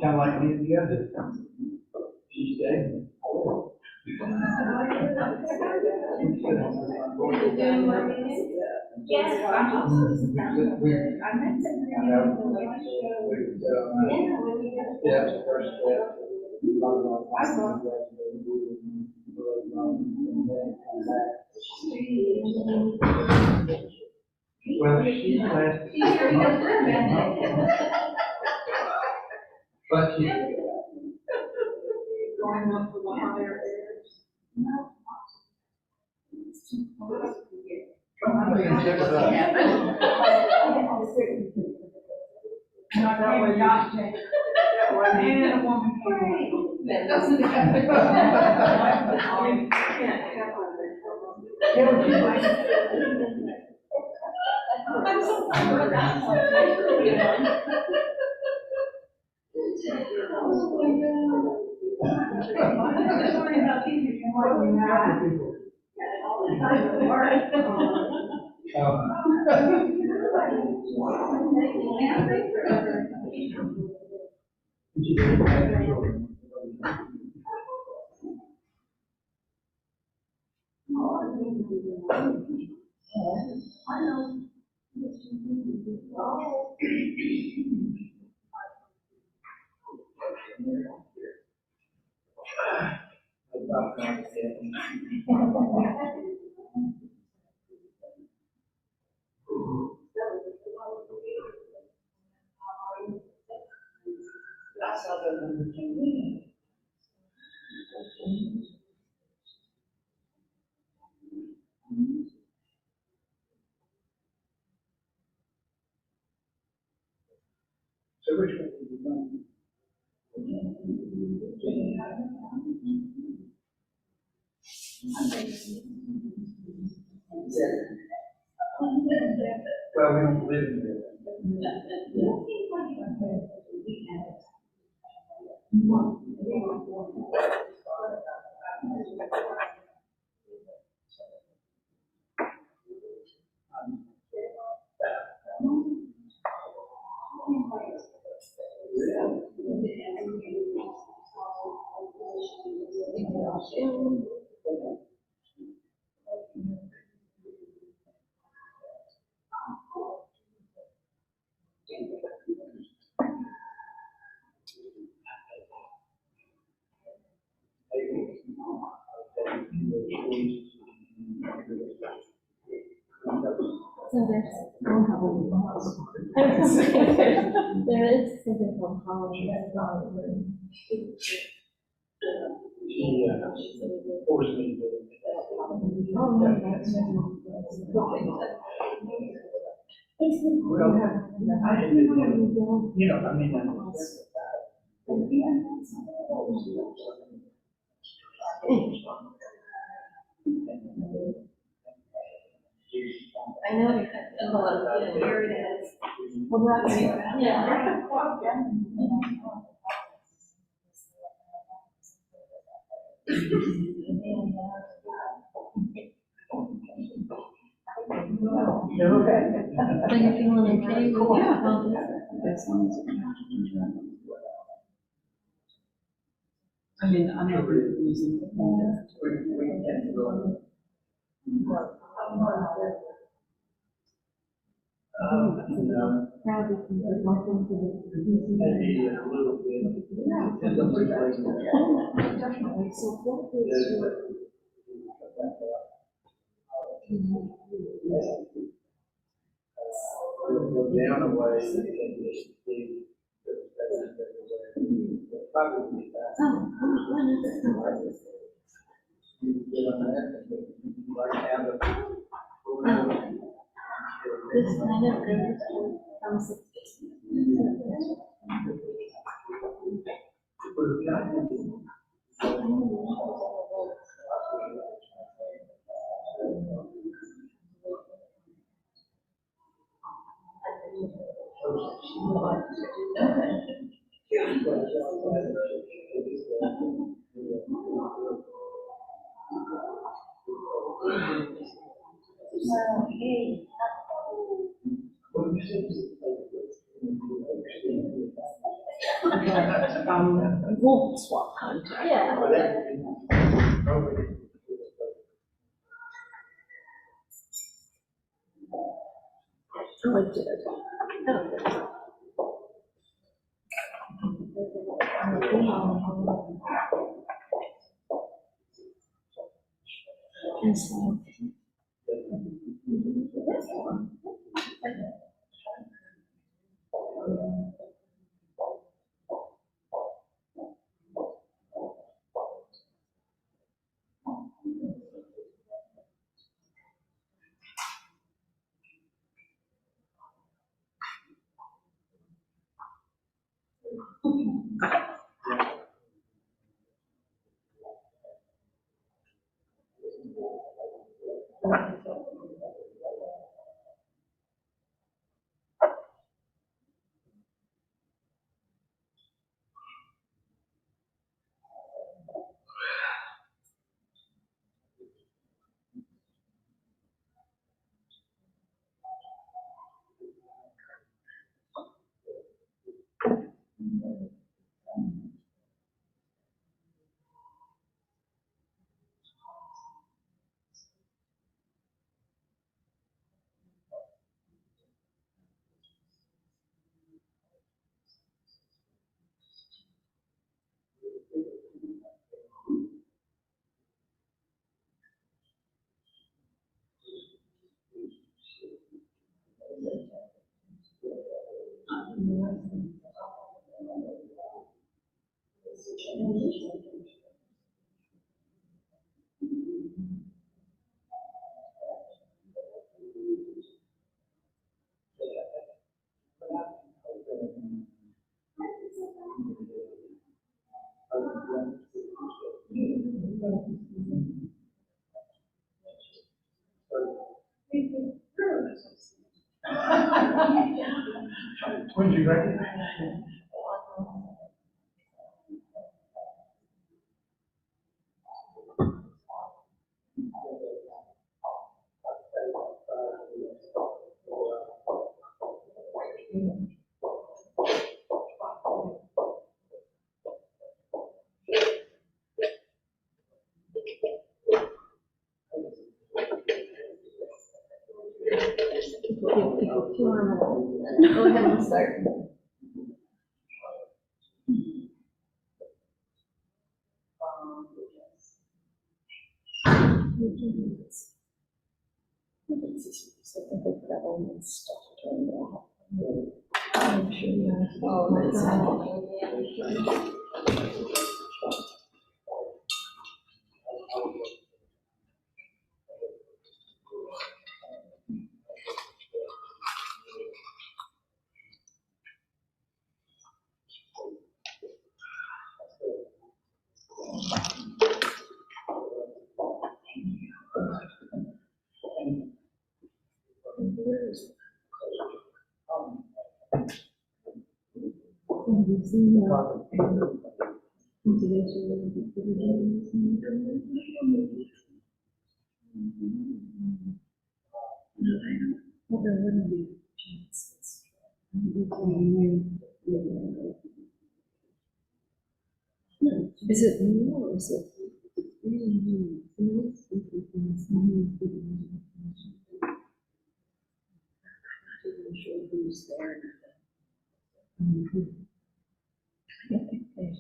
Kind of like me and the other. Tuesday. Yes. Well, she lasted. But she. Going up for the higher airs. Come on, check it out. Not that way, not change. That way, man and a woman can. That doesn't happen. I'm so sorry about that. So which one did you know? Well, we don't live in there. So there's there is something called Holland. She forced me to do it. Oh, no, that's Well, I didn't, you know, I mean, I know. Here it is. Well, that's, yeah. So you're feeling okay with all this? I mean, I know we're using the phone. no, Proud of you, but welcome to maybe a little bit. Depends on which place you're at. Definitely. So what is your? It'll go down a way and probably that. Oh, when is it? You get on that and like have a. This kind of goes from 60. We'll swap contact. Yeah. Oh, I did. And so. When you ready? Go ahead and start. I'm sure you Is it new or is it really new? Sure who's there. I think they have.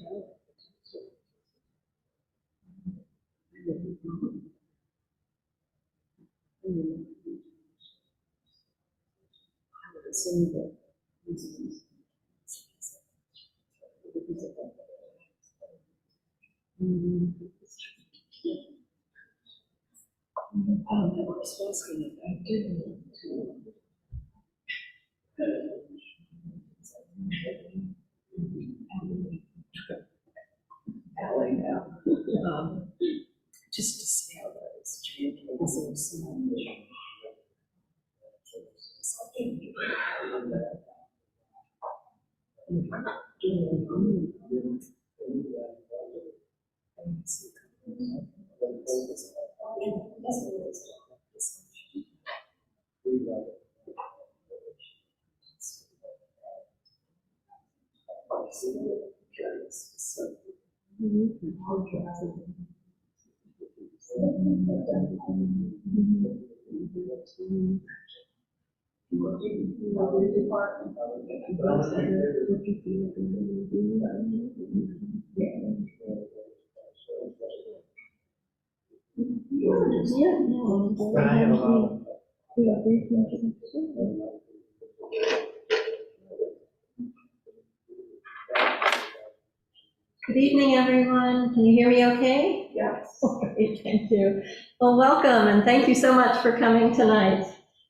I would assume that. Just to see how that is changing. there some? But I have a lot of. Good evening, everyone. Can you hear me okay? Yes. Great, thank you. Well, welcome, and thank you so much for coming tonight.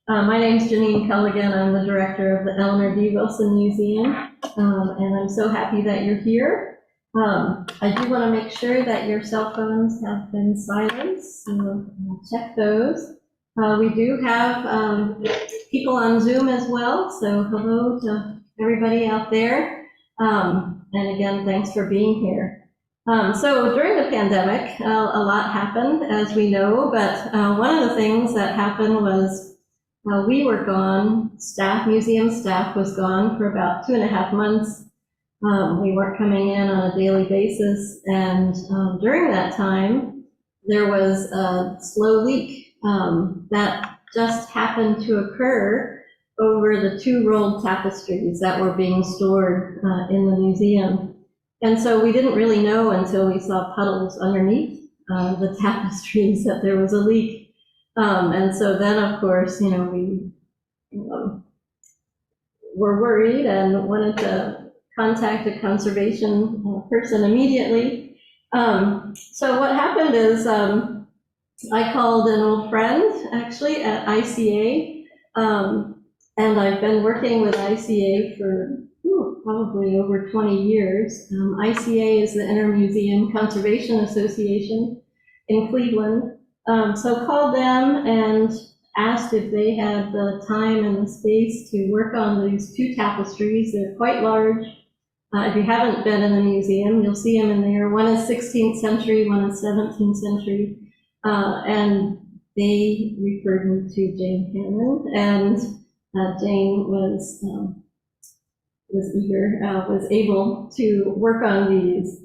My name's Janine Culligan. I'm the director of the Eleanor D. Wilson Museum, and I'm so happy that you're here. I do want to make sure that your cell phones have been silenced, so I'll check those. We do have people on Zoom as well, so hello to everybody out there. And again, thanks for being here. So during the pandemic, a lot happened, as we know, but one of the things that happened was we were gone, museum staff was gone for about 2.5 months. We weren't coming in on a daily basis, and during that time, there was a slow leak that just happened to occur over the 2 rolled tapestries that were being stored in the museum. And so we didn't really know until we saw puddles underneath the tapestries that there was a leak. And so then, of course, we were worried and wanted to contact a conservation person immediately. So what happened is I called an old friend, actually, at ICA, and I've been working with ICA for probably over 20 years. ICA is the Inter-Museum Conservation Association in Cleveland. So called them and asked if they had the time and the space to work on these 2 tapestries. They're quite large. If you haven't been in the museum, you'll see them in there. One is 16th century, one is 17th century. And they referred me to Jane Hammond, and Jane was able to work on these.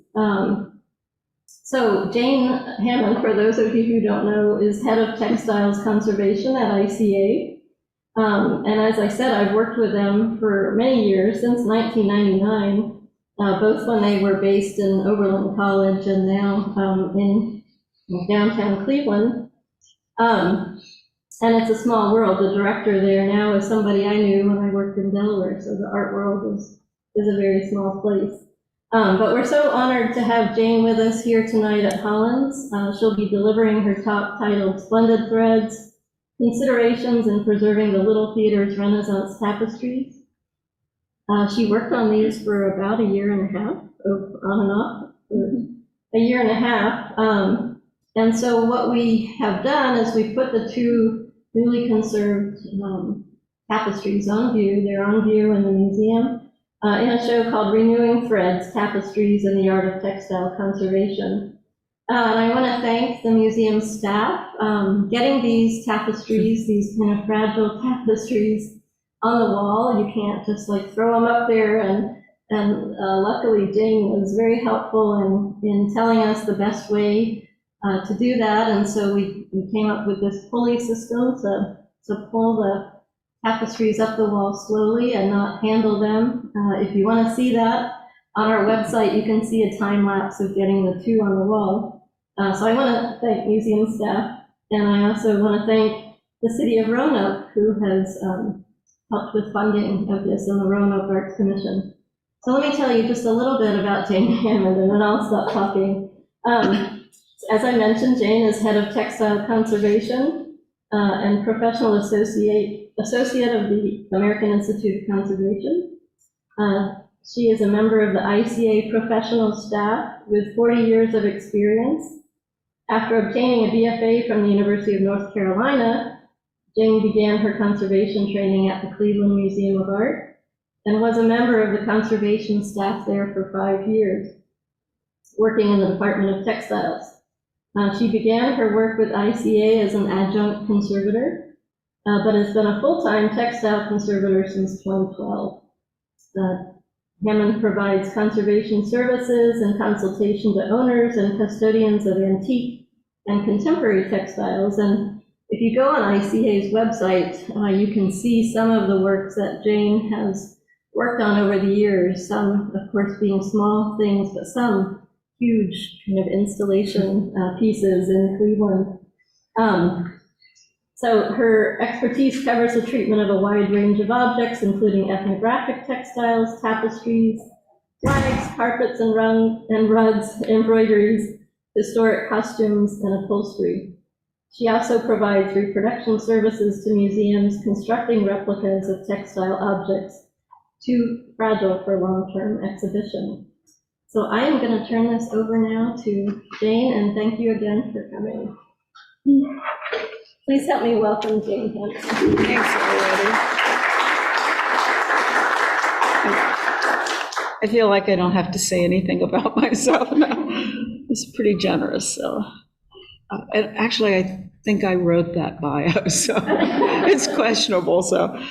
So Jane Hammond, for those of you who don't know, is head of textiles conservation at ICA. And as I said, I've worked with them for many years, since 1999, both when they were based in Oberlin College and now in downtown Cleveland. And it's a small world. The director there now is somebody I knew when I worked in Delaware, so the art world is a very small place. But we're so honored to have Jane with us here tonight at Holland's. She'll be delivering her talk titled Splendid Threads, Considerations in Preserving the Little Theater's Renaissance Tapestries. She worked on these for about 1.5 years, on and off, for 1.5 years. And so what we have done is we put the 2 newly conserved tapestries on view. They're on view in the museum in a show called Renewing Threads, Tapestries and the Art of Textile Conservation. And I want to thank the museum staff. Getting these tapestries, these kind of fragile tapestries on the wall, you can't just throw them up there. And luckily Jane was very helpful in telling us the best way to do that, and so we came up with this pulley system to pull the tapestries up the wall slowly and not handle them. If you want to see that, on our website you can see a time lapse of getting the 2 on the wall. So I want to thank museum staff, and I also want to thank the City of Roanoke, who has helped with funding of this and the Roanoke Arts Commission. So let me tell you just a little bit about Jane Hammond, and then I'll stop talking. As I mentioned, Jane is head of textile conservation and professional associate of the American Institute of Conservation. She is a member of the ICA professional staff with 40 years of experience. After obtaining a BFA from the University of North Carolina, Jane began her conservation training at the Cleveland Museum of Art and was a member of the conservation staff there for 5 years, working in the Department of Textiles. She began her work with ICA as an adjunct conservator, but has been a full-time textile conservator since 2012. Hammond provides conservation services and consultation to owners and custodians of antique and contemporary textiles. And if you go on ICA's website, you can see some of the works that Jane has worked on over the years, some, of course, being small things, but some huge kind of installation pieces in Cleveland. So her expertise covers the treatment of a wide range of objects, including ethnographic textiles, tapestries, flags, carpets and rugs, embroideries, historic costumes, and upholstery. She also provides reproduction services to museums constructing replicas of textile objects too fragile for long-term exhibition. So I am going to turn this over now to Jane, and thank you again for coming. Please help me welcome Jane Hammond. Thanks, Loretta. I feel like I don't have to say anything about myself now. It's pretty generous, so. And actually, I think I wrote that bio, so it's questionable, so.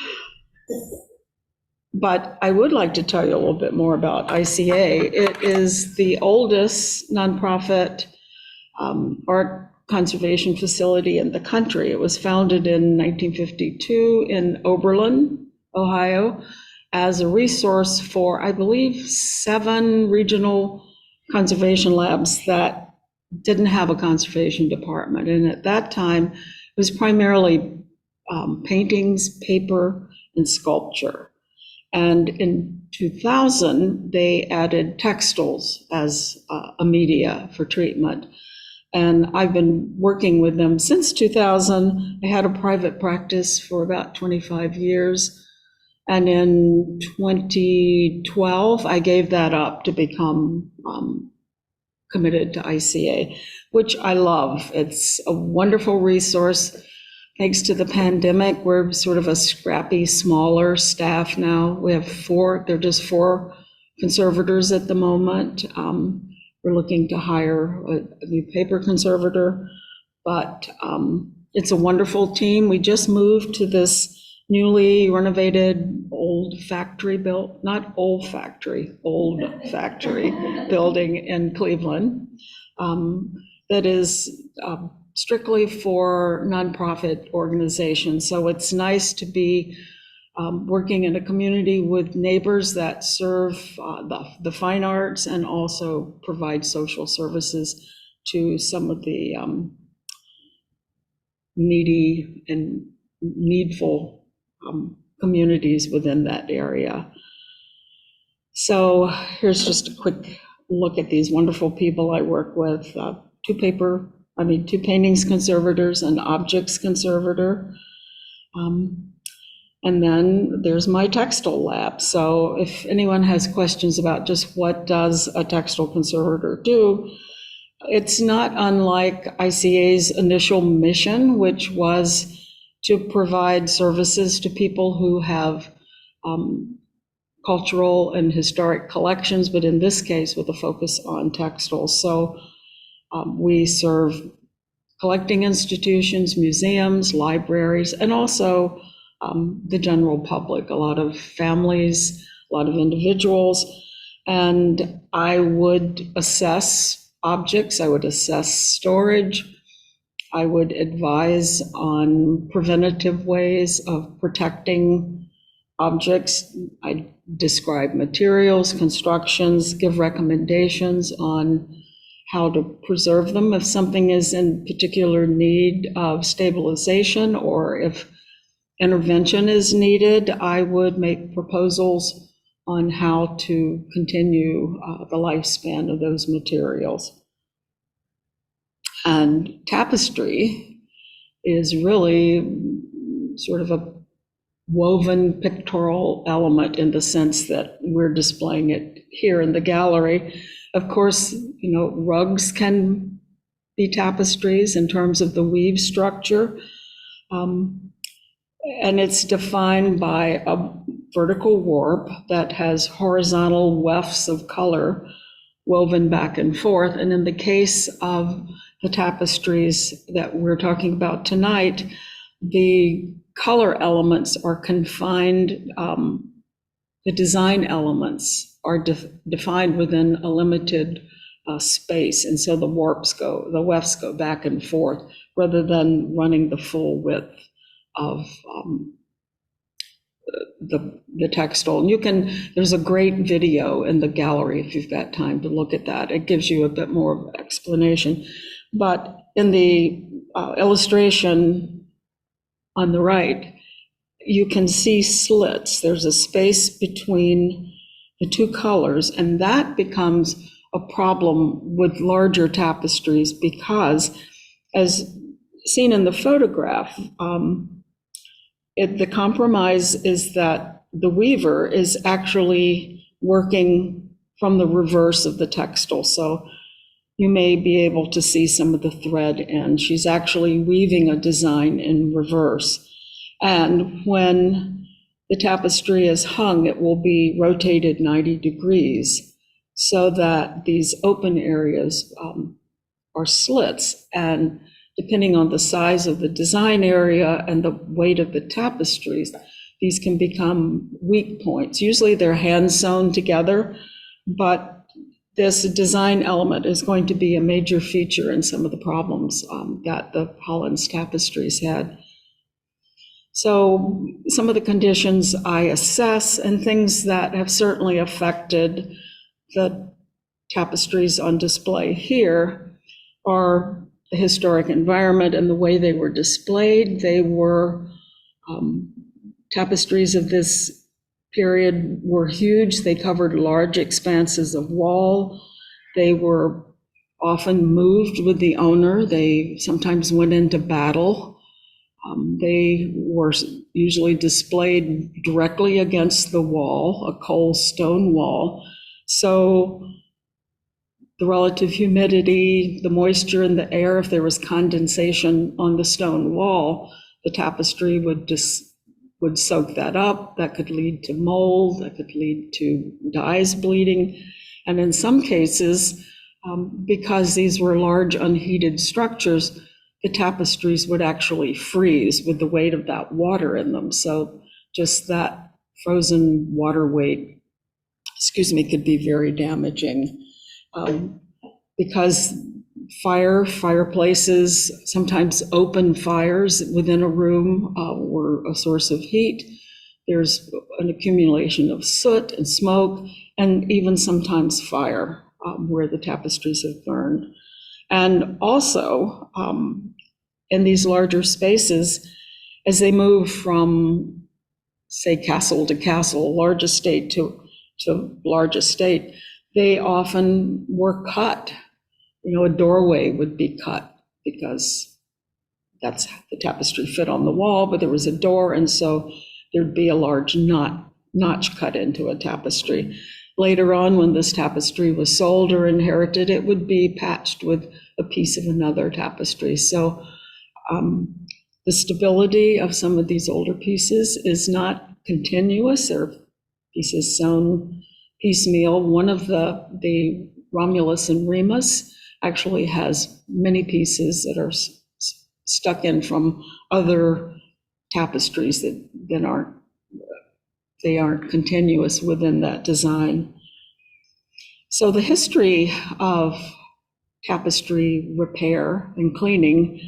But I would like to tell you a little bit more about ICA. It is the oldest nonprofit art conservation facility in the country. It was founded in 1952 in Oberlin, Ohio, as a resource for, I believe, 7 regional conservation labs that didn't have a conservation department. And at that time, it was primarily paintings, paper, and sculpture. And in 2000, they added textiles as a media for treatment. And I've been working with them since 2000. I had a private practice for about 25 years. And in 2012, I gave that up to become committed to ICA, which I love. It's a wonderful resource. Thanks to the pandemic, we're sort of a scrappy, smaller staff now. We have 4, there are just 4 conservators at the moment. We're looking to hire a new paper conservator, but it's a wonderful team. We just moved to this newly renovated old factory old factory building in Cleveland that is strictly for nonprofit organizations. So it's nice to be working in a community with neighbors that serve the fine arts and also provide social services to some of the needy and needful communities within that area. So here's just a quick look at these wonderful people I work with. 2 paintings conservators and objects conservator. And then there's my textile lab. So if anyone has questions about just what does a textile conservator do, it's not unlike ICA's initial mission, which was to provide services to people who have cultural and historic collections, but in this case with a focus on textiles. So we serve collecting institutions, museums, libraries, and also the general public, a lot of families, a lot of individuals. And I would assess objects, I would assess storage, I would advise on preventative ways of protecting objects. I describe materials, constructions, give recommendations on how to preserve them if something is in particular need of stabilization, or if intervention is needed, I would make proposals on how to continue the lifespan of those materials. And tapestry is really sort of a woven pictorial element in the sense that we're displaying it here in the gallery. Of course, rugs can be tapestries in terms of the weave structure. And it's defined by a vertical warp that has horizontal wefts of color woven back and forth. And in the case of the tapestries that we're talking about tonight, the color elements are confined, the design elements are defined within a limited space. And so the wefts go back and forth rather than running the full width of the textile. And there's a great video in the gallery if you've got time to look at that. It gives you a bit more explanation. But in the illustration on the right, you can see slits. There's a space between the two colors, and that becomes a problem with larger tapestries because, as seen in the photograph, the compromise is that the weaver is actually working from the reverse of the textile. So you may be able to see some of the thread, and she's actually weaving a design in reverse. And when the tapestry is hung, it will be rotated 90 degrees so that these open areas are slits. And depending on the size of the design area and the weight of the tapestries, these can become weak points. Usually they're hand sewn together, but this design element is going to be a major feature in some of the problems that the Holland's tapestries had. So some of the conditions I assess and things that have certainly affected the tapestries on display here are the historic environment and the way they were displayed. They were, tapestries of this period were huge. They covered large expanses of wall. They were often moved with the owner. They sometimes went into battle. They were usually displayed directly against the wall, a coal stone wall. So the relative humidity, the moisture in the air, if there was condensation on the stone wall, the tapestry would soak that up. That could lead to mold, that could lead to dyes bleeding. And in some cases, because these were large unheated structures, the tapestries would actually freeze with the weight of that water in them. So just that frozen water weight, could be very damaging. Because fireplaces, sometimes open fires within a room were a source of heat. There's an accumulation of soot and smoke, and even sometimes fire where the tapestries have burned. And also, in these larger spaces, as they move from, say, castle to castle, large estate to large estate, they often were cut. A doorway would be cut because that's the tapestry fit on the wall, but there was a door, and so there'd be a large notch cut into a tapestry. Later on, when this tapestry was sold or inherited, it would be patched with a piece of another tapestry. So the stability of some of these older pieces is not continuous. They're pieces sewn piecemeal. One of the Romulus and Remus actually has many pieces that are stuck in from other tapestries that aren't continuous within that design. So the history of tapestry repair and cleaning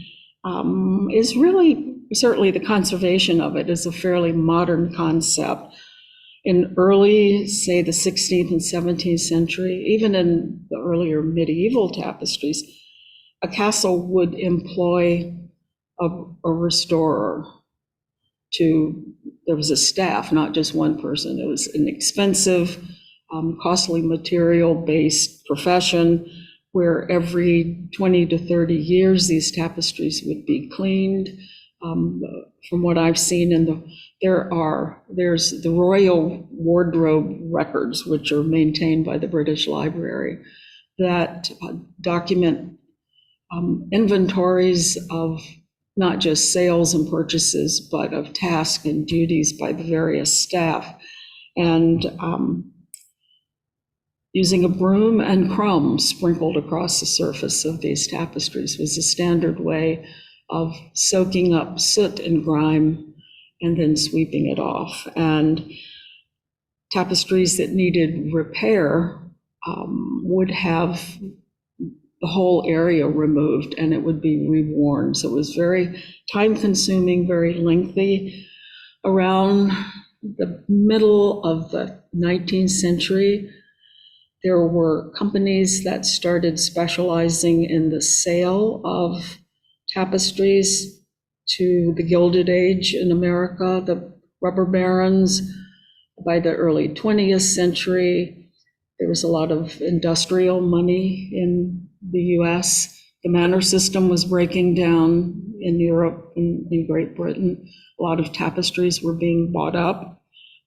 is really, certainly the conservation of it is a fairly modern concept. In early, say, the 16th and 17th century, even in the earlier medieval tapestries, a castle would employ a restorer there was a staff, not just one person. It was an expensive, costly material-based profession where every 20 to 30 years, these tapestries would be cleaned. From what I've seen, there's the Royal Wardrobe records, which are maintained by the British Library, that document inventories of not just sales and purchases, but of tasks and duties by the various staff. And using a broom and crumbs sprinkled across the surface of these tapestries was a standard way of soaking up soot and grime and then sweeping it off. And tapestries that needed repair would have the whole area removed and it would be reworn. So it was very time-consuming, very lengthy. Around the middle of the 19th century, there were companies that started specializing in the sale of tapestries to the Gilded Age in America, the rubber barons. By the early 20th century, there was a lot of industrial money in the US. The manor system was breaking down in Europe and in Great Britain. A lot of tapestries were being bought up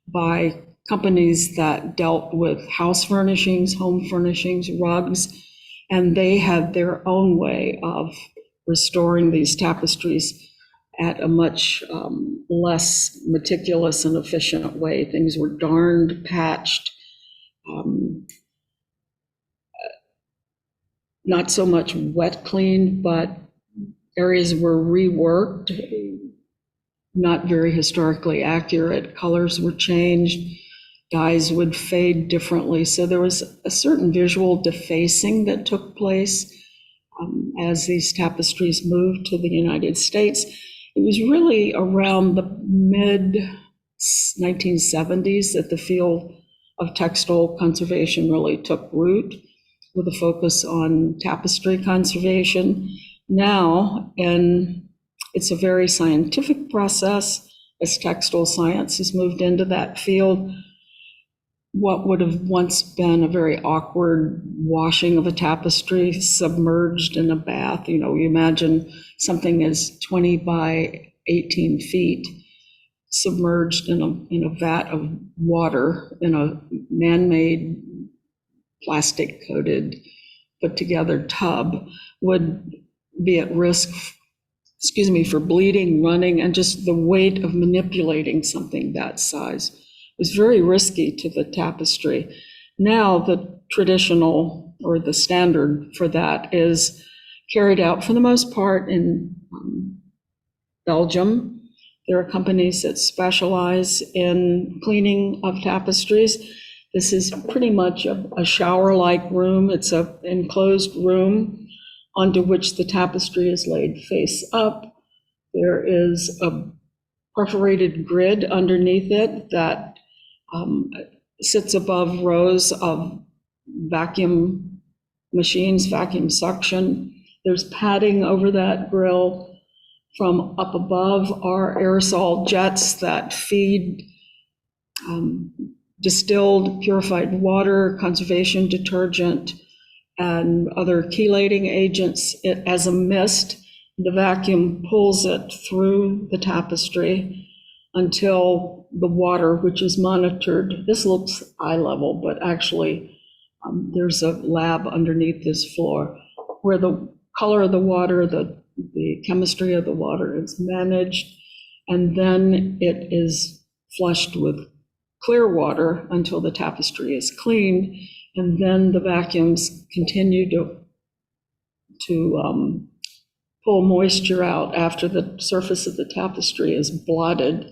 by companies that dealt with house furnishings, home furnishings, rugs, and they had their own way of restoring these tapestries at a much less meticulous and efficient way. Things were darned, patched, not so much wet cleaned, but areas were reworked, not very historically accurate. Colors were changed, dyes would fade differently. So there was a certain visual defacing that took place as these tapestries moved to the United States. It was really around the mid-1970s that the field of textile conservation really took root, with a focus on tapestry conservation. Now, and it's a very scientific process, as textile science has moved into that field, what would have once been a very awkward washing of a tapestry submerged in a bath. You know, you imagine something as 20 by 18 feet submerged in a vat of water in a man-made plastic-coated, put-together tub would be at risk, for bleeding, running, and just the weight of manipulating something that size was very risky to the tapestry. Now the traditional, or the standard for that, is carried out for the most part in Belgium. There are companies that specialize in cleaning of tapestries. This is pretty much a shower-like room. It's an enclosed room onto which the tapestry is laid face up. There is a perforated grid underneath it that sits above rows of vacuum machines, vacuum suction. There's padding over that grill. From up above are aerosol jets that feed distilled, purified water, conservation detergent, and other chelating agents as a mist. The vacuum pulls it through the tapestry until the water, which is monitored, this looks eye level, but actually there's a lab underneath this floor where the color of the water, the chemistry of the water is managed, and then it is flushed with clear water until the tapestry is cleaned, and then the vacuums continue to pull moisture out after the surface of the tapestry is blotted.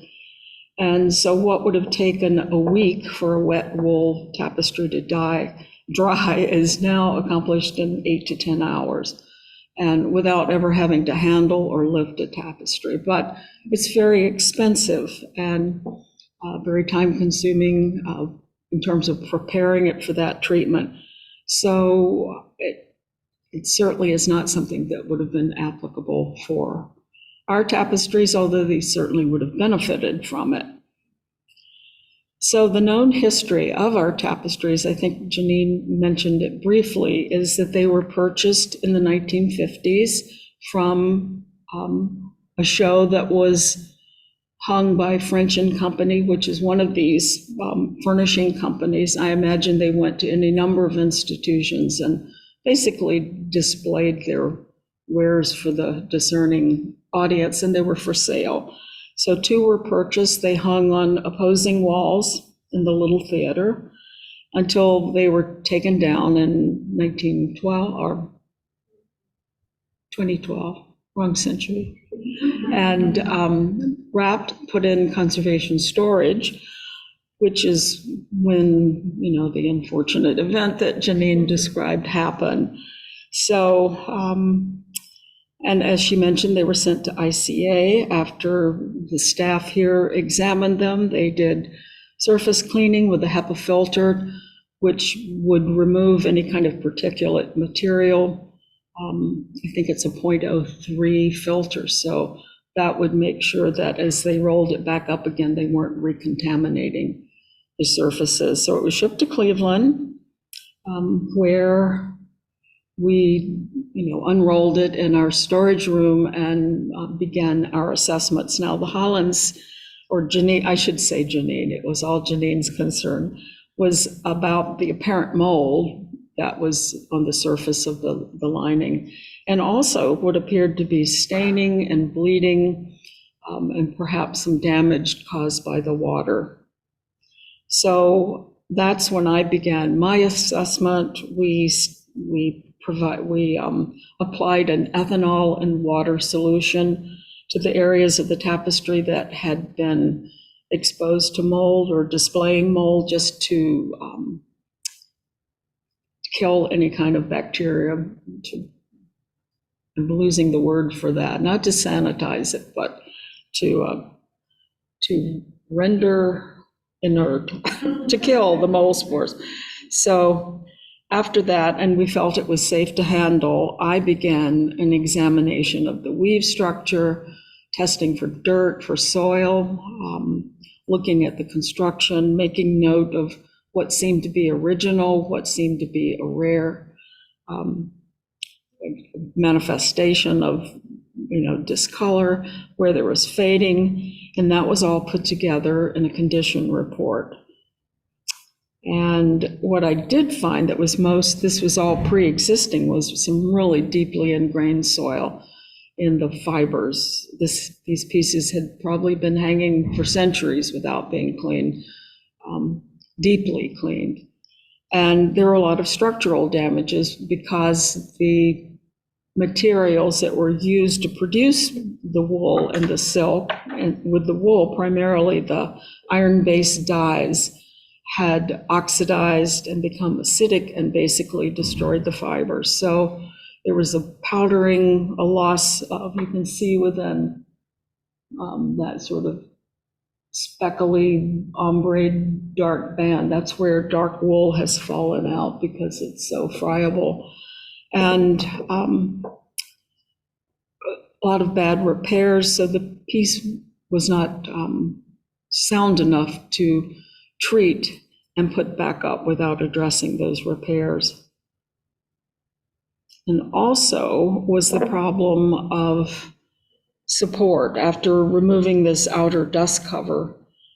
And so what would have taken a week for a wet wool tapestry to dry is now accomplished in 8 to 10 hours, and without ever having to handle or lift a tapestry. But it's very expensive and very time-consuming in terms of preparing it for that treatment. So it certainly is not something that would have been applicable for our tapestries, although these certainly would have benefited from it. So the known history of our tapestries, I think Janine mentioned it briefly, is that they were purchased in the 1950s from a show that was hung by French & Company, which is one of these furnishing companies. I imagine they went to any number of institutions and basically displayed their wares for the discerning audience, and they were for sale. So 2 were purchased. They hung on opposing walls in the little theater until they were taken down in 1912 or 2012, wrong century, and wrapped, put in conservation storage, which is when, the unfortunate event that Janine described happened. So, and as she mentioned, they were sent to ICA after the staff here examined them. They did surface cleaning with a HEPA filter, which would remove any kind of particulate material. I think it's a .03 filter, so that would make sure that as they rolled it back up again, they weren't recontaminating the surfaces. So it was shipped to Cleveland, where we, unrolled it in our storage room and began our assessments. Now, the Hollands, or Janine, I should say Janine, it was all Janine's concern, was about the apparent mold that was on the surface of the lining, and also what appeared to be staining and bleeding, and perhaps some damage caused by the water. So that's when I began my assessment. We applied an ethanol and water solution to the areas of the tapestry that had been exposed to mold or displaying mold, just to kill any kind of bacteria. I'm losing the word for that, not to sanitize it, but to render inert, to kill the mold spores. So after that, and we felt it was safe to handle, I began an examination of the weave structure, testing for dirt, for soil, looking at the construction, making note of what seemed to be original, what seemed to be a rare manifestation of, discolor, where there was fading, and that was all put together in a condition report. And what I did find that was this was all pre-existing, was some really deeply ingrained soil in the fibers. These pieces had probably been hanging for centuries without being cleaned, deeply cleaned. And there were a lot of structural damages because the materials that were used to produce the wool and the silk, and with the wool primarily the iron-based dyes, had oxidized and become acidic and basically destroyed the fibers. So there was a powdering, a loss of, you can see within that sort of speckly, ombre, dark band. That's where dark wool has fallen out because it's so friable. And a lot of bad repairs, so the piece was not sound enough to treat and put back up without addressing those repairs. And also was the problem of support after removing this outer dust cover,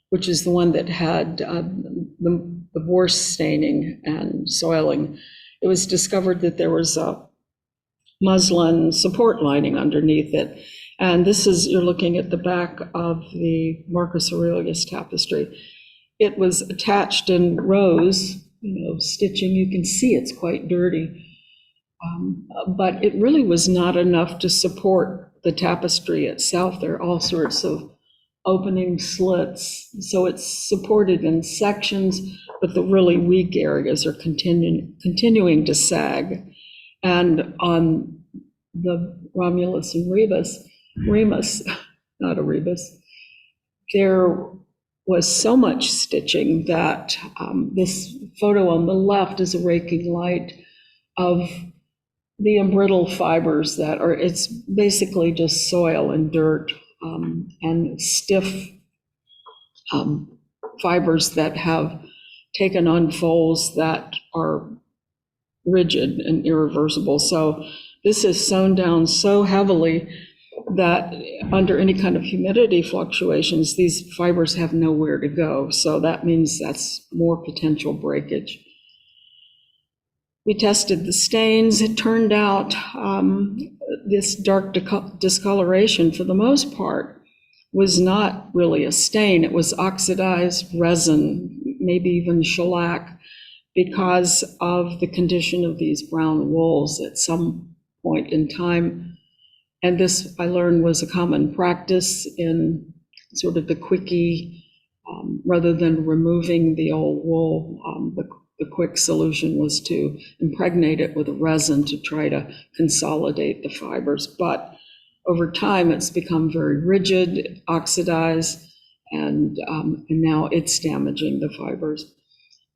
which is the one that had the worst staining and soiling. It was discovered that there was a muslin support lining underneath it. And this is, you're looking at the back of the Marcus Aurelius tapestry. It was attached in rows, stitching. You can see it's quite dirty. But it really was not enough to support the tapestry itself. There are all sorts of opening slits. So it's supported in sections, but the really weak areas are continuing to sag. And on the Romulus and Remus, not a rebus, there was so much stitching that this photo on the left is a raking light of the embrittled fibers that are, it's basically just soil and dirt and stiff fibers that have taken on folds that are rigid and irreversible. So this is sewn down so heavily that under any kind of humidity fluctuations, these fibers have nowhere to go. So that means that's more potential breakage. We tested the stains. It turned out this dark discoloration, for the most part, was not really a stain. It was oxidized resin, maybe even shellac, because of the condition of these brown wools at some point in time. And this, I learned, was a common practice in sort of the quickie, rather than removing the old wool, the quick solution was to impregnate it with a resin to try to consolidate the fibers. But over time, it's become very rigid, oxidized, and now it's damaging the fibers.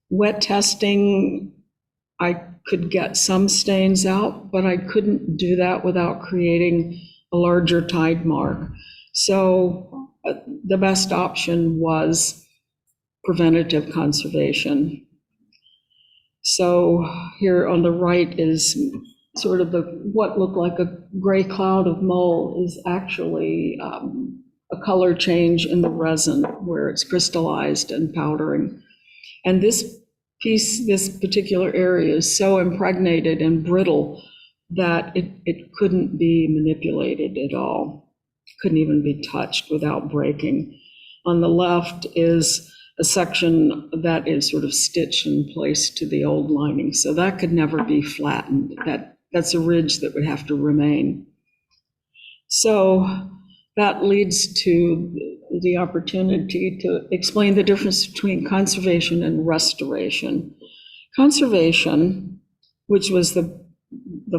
Wet testing, I could get some stains out, but I couldn't do that without creating a larger tide mark. So the best option was preventative conservation. So here on the right is sort of what looked like a gray cloud of mold is actually a color change in the resin where it's crystallized and powdering. And this particular area is so impregnated and brittle that it couldn't be manipulated at all. Couldn't even be touched without breaking. On the left is a section that is sort of stitched in place to the old lining. So that could never be flattened. That's a ridge that would have to remain. So that leads to the opportunity to explain the difference between conservation and restoration. Conservation, which was the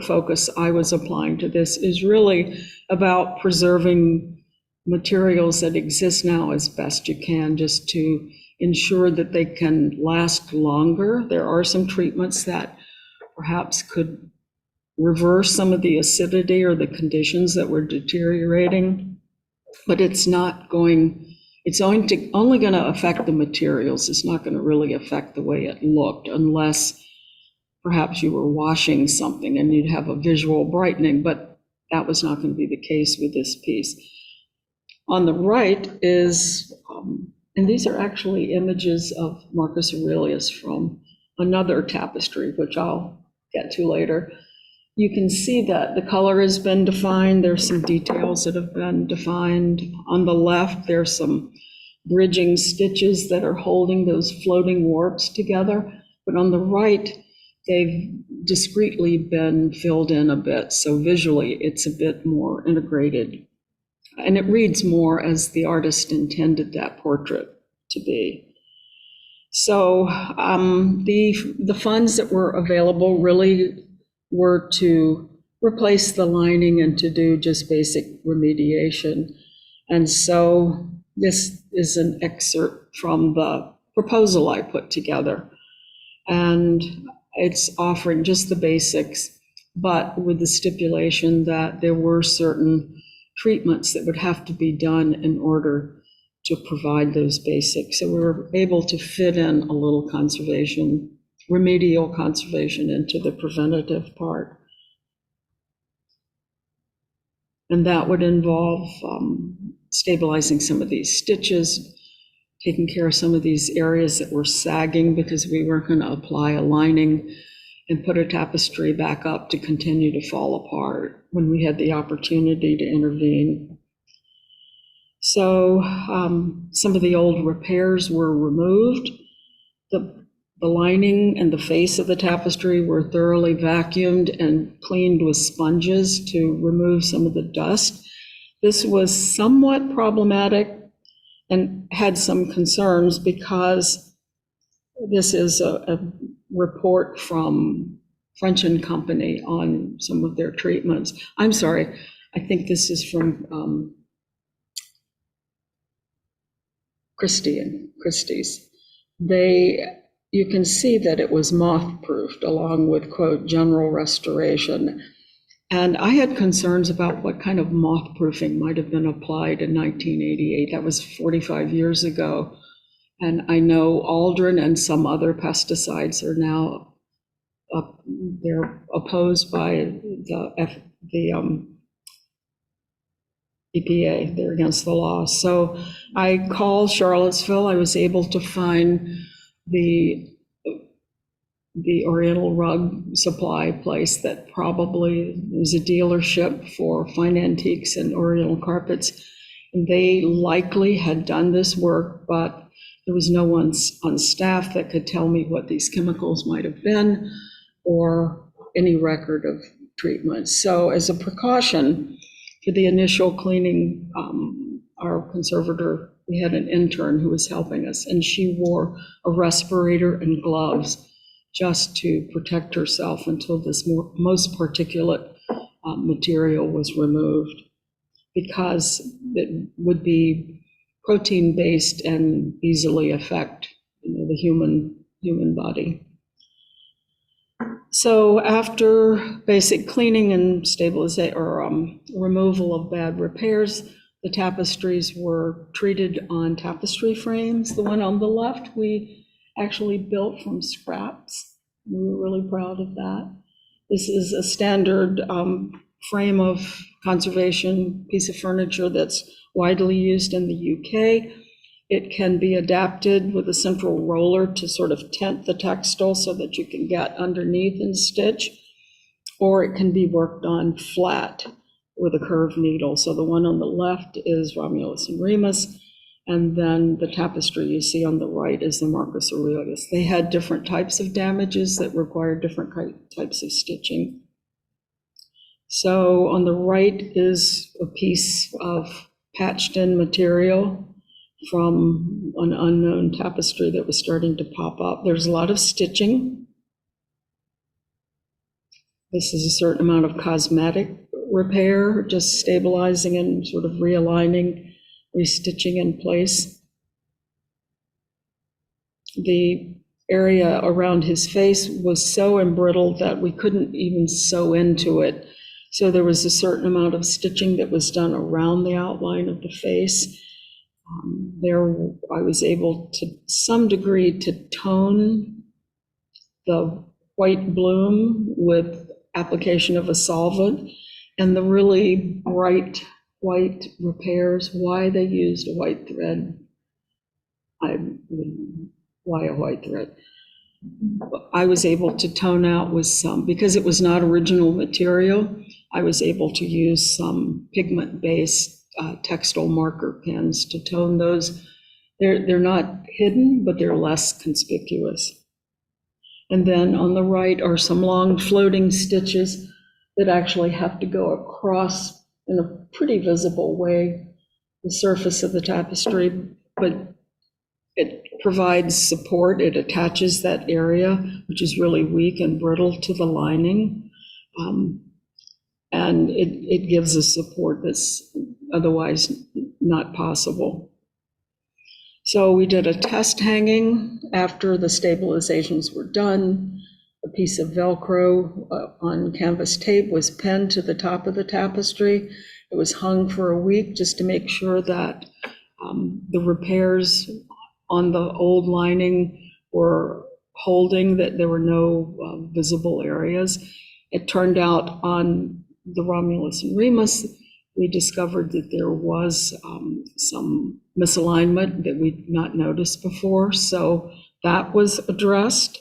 focus I was applying to this, is really about preserving materials that exist now as best you can, just to ensure that they can last longer. There are some treatments that perhaps could reverse some of the acidity or the conditions that were deteriorating, but it's only going to affect the materials. It's not going to really affect the way it looked, unless perhaps you were washing something and you'd have a visual brightening, but that was not going to be the case with this piece. On the right is, and these are actually images of Marcus Aurelius from another tapestry, which I'll get to later. You can see that the color has been defined. There's some details that have been defined. On the left, there's some bridging stitches that are holding those floating warps together. But on the right, they've discreetly been filled in a bit. So visually, it's a bit more integrated. And it reads more as the artist intended that portrait to be. So the funds that were available really were to replace the lining and to do just basic remediation. And so this is an excerpt from the proposal I put together. And it's offering just the basics, but with the stipulation that there were certain treatments that would have to be done in order to provide those basics. So we were able to fit in a little conservation, remedial conservation into the preventative part. And that would involve stabilizing some of these stitches, taking care of some of these areas that were sagging because we weren't going to apply a lining and put a tapestry back up to continue to fall apart when we had the opportunity to intervene. So some of the old repairs were removed. The lining and the face of the tapestry were thoroughly vacuumed and cleaned with sponges to remove some of the dust. This was somewhat problematic and had some concerns because this is a report from French and Company on some of their treatments. I'm sorry, I think this is from Christie's. You can see that it was moth-proofed along with, quote, general restoration. And I had concerns about what kind of moth-proofing might have been applied in 1988. That was 45 years ago. And I know aldrin and some other pesticides are now they're opposed by the EPA. They're against the law. So I called Charlottesville. I was able to find the the Oriental Rug supply place that probably was a dealership for fine antiques and Oriental carpets. And they likely had done this work, but there was no one on staff that could tell me what these chemicals might have been or any record of treatment. So as a precaution for the initial cleaning, our conservator, we had an intern who was helping us, and she wore a respirator and gloves just to protect herself until this most particulate material was removed, because it would be protein-based and easily affect, the human body. So after basic cleaning and stabilization or removal of bad repairs, the tapestries were treated on tapestry frames. The one on the left, we actually built from scraps. We were really proud of that. This is a standard frame of conservation piece of furniture that's widely used in the UK. It can be adapted with a central roller to sort of tent the textile so that you can get underneath and stitch, or it can be worked on flat with a curved needle. So the one on the left is Romulus and Remus, and then the tapestry you see on the right is the Marcus Aurelius. They had different types of damages that required different types of stitching. So on the right is a piece of patched in material from an unknown tapestry that was starting to pop up. There's a lot of stitching. This is a certain amount of cosmetic repair, just stabilizing and sort of realigning, restitching in place. The area around his face was so embrittled that we couldn't even sew into it. So there was a certain amount of stitching that was done around the outline of the face. There, I was able to some degree to tone the white bloom with application of a solvent, and the really bright white repairs, why they used a white thread. Why a white thread? I was able to tone out with some, because it was not original material, I was able to use some pigment-based textile marker pens to tone those. They're not hidden, but they're less conspicuous. And then on the right are some long floating stitches that actually have to go across in a pretty visible way the surface of the tapestry, but it provides support. It attaches that area, which is really weak and brittle, to the lining. And it gives a support that's otherwise not possible. So we did a test hanging after the stabilizations were done. A piece of Velcro on canvas tape was pinned to the top of the tapestry. It was hung for a week just to make sure that the repairs on the old lining were holding, that there were no visible areas. It turned out on the Romulus and Remus, we discovered that there was some misalignment that we'd not noticed before, so that was addressed.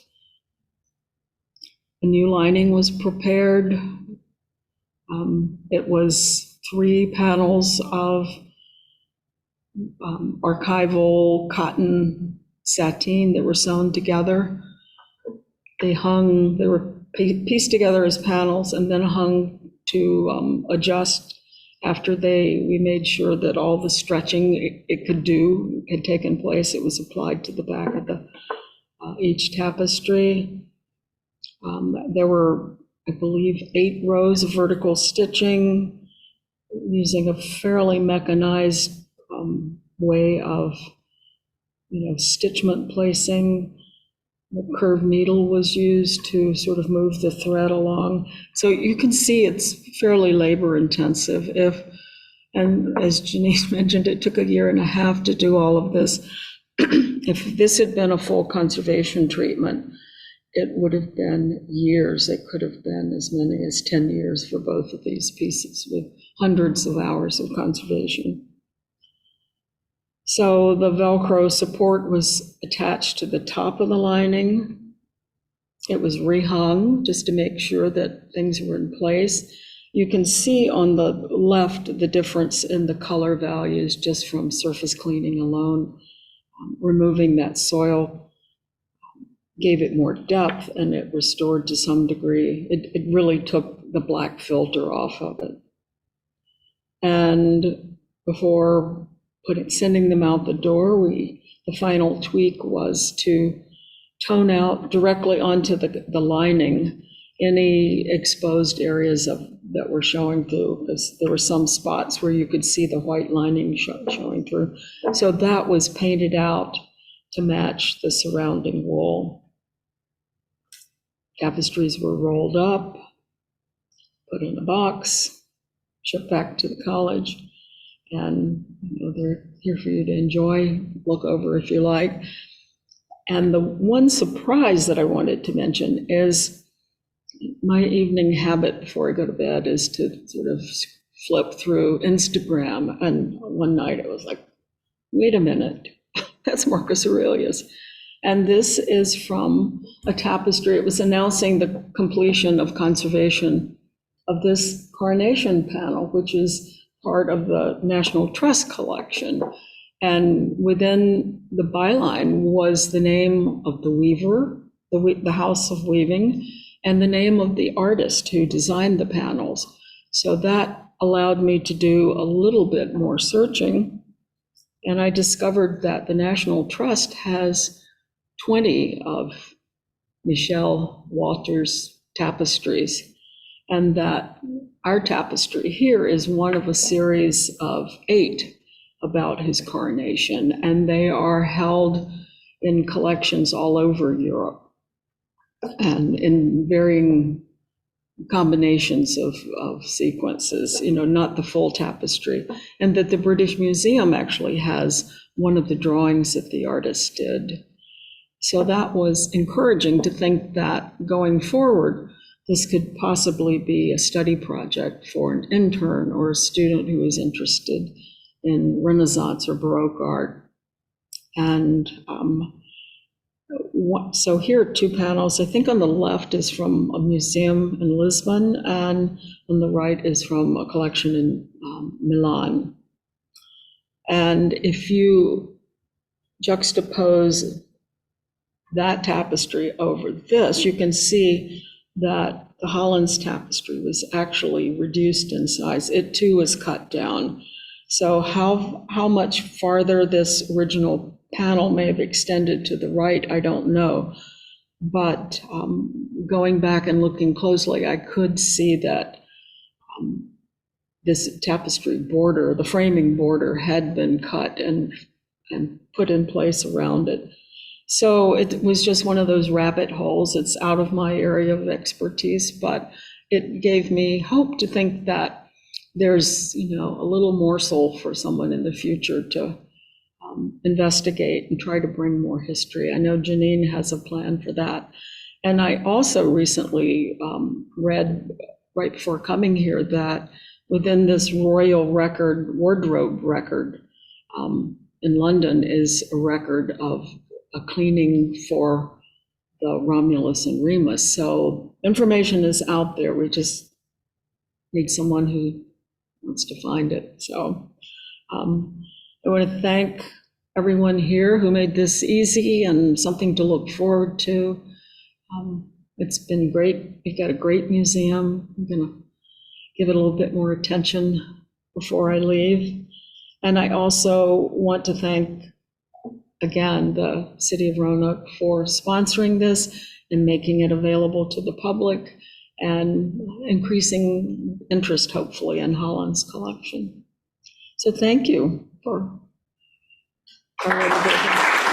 A new lining was prepared. It was 3 panels of archival cotton sateen that were sewn together. They were pieced together as panels and then hung to adjust after we made sure that all the stretching it could do had taken place. It was applied to the back of each tapestry. There were, I believe, 8 rows of vertical stitching using a fairly mechanized way of, stitchment placing. The curved needle was used to sort of move the thread along. So you can see it's fairly labor intensive. And as Janice mentioned, it took 1.5 years to do all of this. If this had been a full conservation treatment, it would have been years. It could have been as many as 10 years for both of these pieces, with hundreds of hours of conservation. So the Velcro support was attached to the top of the lining. It was rehung just to make sure that things were in place. You can see on the left the difference in the color values just from surface cleaning alone. Removing that soil gave it more depth, and it restored to some degree. It really took the black filter off of it. And before sending them out the door, the final tweak was to tone out directly onto the lining any exposed areas that were showing through, because there were some spots where you could see the white lining showing through. So that was painted out to match the surrounding wool. Tapestries were rolled up, put in a box, shipped back to the college, and they're here for you to enjoy, look over if you like. And the one surprise that I wanted to mention is my evening habit before I go to bed is to sort of flip through Instagram. And one night it was like, wait a minute, that's Marcus Aurelius. And this is from a tapestry. It was announcing the completion of conservation of this coronation panel, which is part of the National Trust collection. And within the byline was the name of the weaver, the house of weaving, and the name of the artist who designed the panels. So that allowed me to do a little bit more searching. And I discovered that the National Trust has 20 of Michelle Walters' tapestries, and that our tapestry here is one of a series of 8 about his coronation, and they are held in collections all over Europe and in varying combinations of sequences, not the full tapestry. And that the British Museum actually has one of the drawings that the artist did. So that was encouraging to think that going forward, this could possibly be a study project for an intern or a student who is interested in Renaissance or Baroque art. And so here are 2 panels. I think on the left is from a museum in Lisbon, and on the right is from a collection in Milan. And if you juxtapose that tapestry over this, you can see that the Holland's tapestry was actually reduced in size. It too was cut down. So how much farther this original panel may have extended to the right, I don't know. But going back and looking closely, I could see that this tapestry border, the framing border, had been cut and put in place around it. So it was just one of those rabbit holes. It's out of my area of expertise, but it gave me hope to think that there's, a little morsel for someone in the future to investigate and try to bring more history. I know Janine has a plan for that. And I also recently read right before coming here that within this royal record, wardrobe record in London is a record of a cleaning for the Romulus and Remus. So information is out there. We just need someone who wants to find it. So I want to thank everyone here who made this easy and something to look forward to. It's been great. We've got a great museum. I'm going to give it a little bit more attention before I leave. And I also want to thank, again, the City of Roanoke for sponsoring this and making it available to the public and increasing interest, hopefully, in Holland's collection. So thank you for our